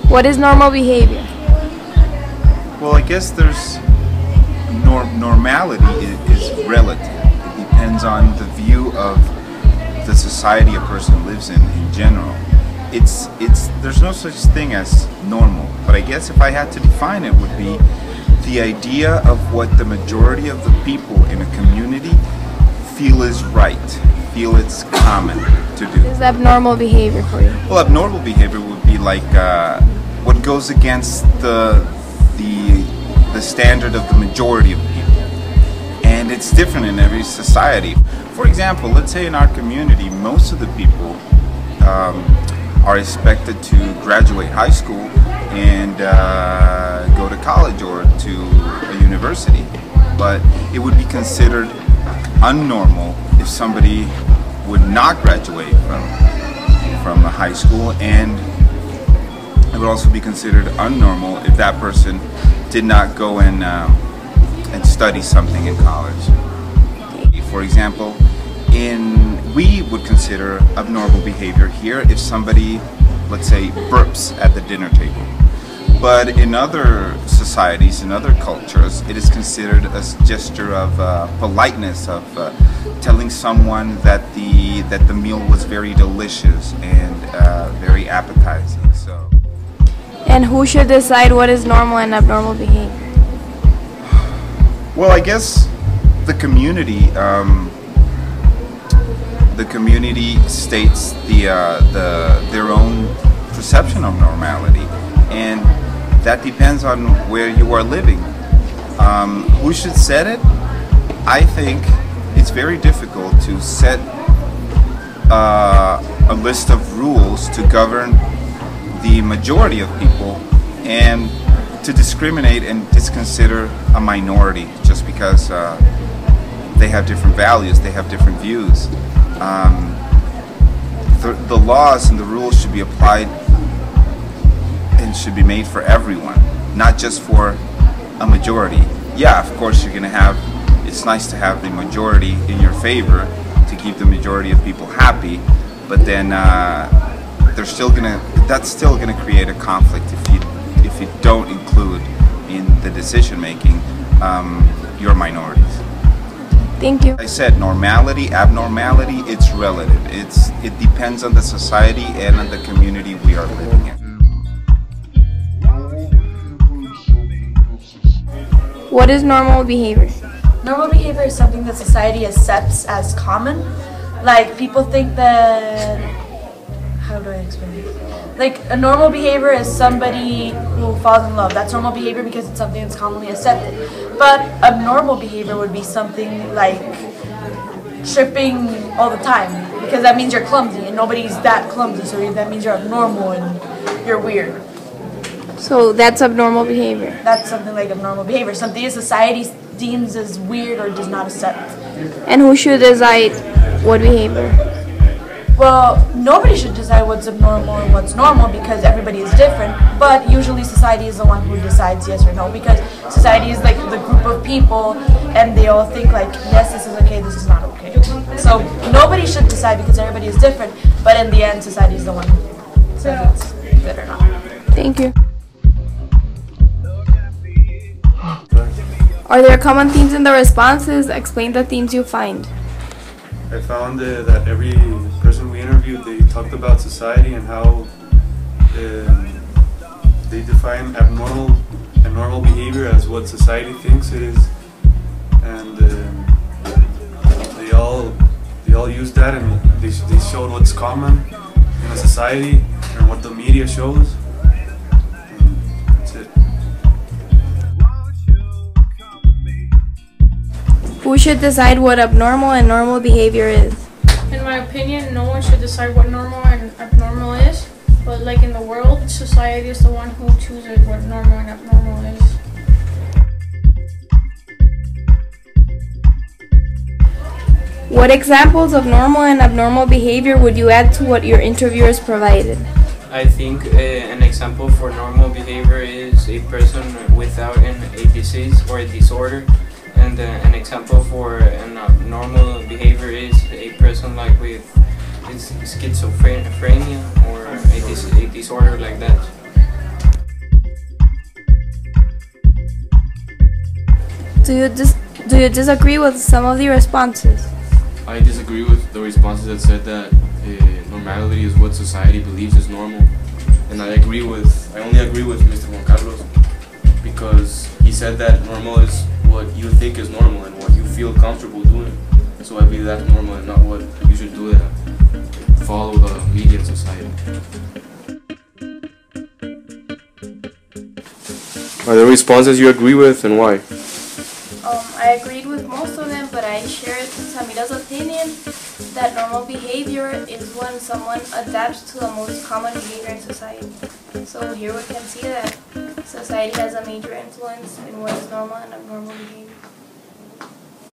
What is normal behavior? Well, I guess there's normality is relative. It depends on the view of the society a person lives in general. There's no such thing as normal, but I guess if I had to define it, would be the idea of what the majority of the people in a community feel is right, feel it's common to do. What is abnormal behavior for you? Well, abnormal behavior would be like what goes against the standard of the majority of people, and it's different in every society. For example, let's say in our community, most of the people are expected to graduate high school and go to college or to a university, but it would be considered unnormal if somebody would not graduate from a high school, and it would also be considered unnormal if that person did not go and study something in college. For example, we would consider abnormal behavior here if somebody, let's say, burps at the dinner table. But in other societies, in other cultures, it is considered a gesture of politeness, of telling someone that the meal was very delicious and very appetizing. So. And who should decide what is normal and abnormal behavior? Well, I guess the community. The community states their own perception of normality, and that depends on where you are living. Who should set it? I think it's very difficult to set a list of rules to govern the majority of people and to discriminate and disconsider a minority just because they have different values, they have different views. The laws and the rules should be applied and should be made for everyone, not just for a majority. Yeah, of course you're gonna have, it's nice to have the majority in your favor to keep the majority of people happy, but then that's still gonna create a conflict if you don't include in the decision making your minorities. Thank you. I said normality, abnormality, it's relative. It depends on the society and on the community we are living in. What is normal behavior? Normal behavior is something that society accepts as common. Like, people think that, how do I explain it? Like, a normal behavior is somebody who falls in love. That's normal behavior because it's something that's commonly accepted. But abnormal behavior would be something like tripping all the time, because that means you're clumsy, and nobody's that clumsy, so that means you're abnormal and you're weird. So that's abnormal behavior. That's something like abnormal behavior, something that society deems as weird or does not accept. And who should decide what behavior? Well, nobody should decide what's abnormal and what's normal because everybody is different, but usually society is the one who decides yes or no, because society is like the group of people and they all think like, yes, this is okay, this is not okay. So nobody should decide because everybody is different, but in the end, society is the one who says it's good or not. Thank you. Are there common themes in the responses? Explain the themes you find. I found that every person we interviewed, they talked about society and how they define abnormal behavior as what society thinks it is, and they all used that, and they showed what's common in a society and what the media shows. And that's it. Who should decide what abnormal and normal behavior is? In my opinion, no one should decide what normal and abnormal is, but like in the world, society is the one who chooses what normal and abnormal is. What examples of normal and abnormal behavior would you add to what your interviewers provided? I think an example for normal behavior is a person without a disease or a disorder. And an example for an abnormal behavior is a person like with schizophrenia or a disorder like that. Do you disagree with some of the responses? I disagree with the responses that said that normality is what society believes is normal, and I only agree with Mr. Juan Carlos because he said that normal is what you think is normal and what you feel comfortable doing. So I believe that's normal and not what you should do to follow the media in society. Are there responses you agree with and why? I agreed with most of them, but I shared Samira's opinion that normal behavior is when someone adapts to the most common behavior in society. So here we can see that society has a major influence in what is normal and abnormal behavior.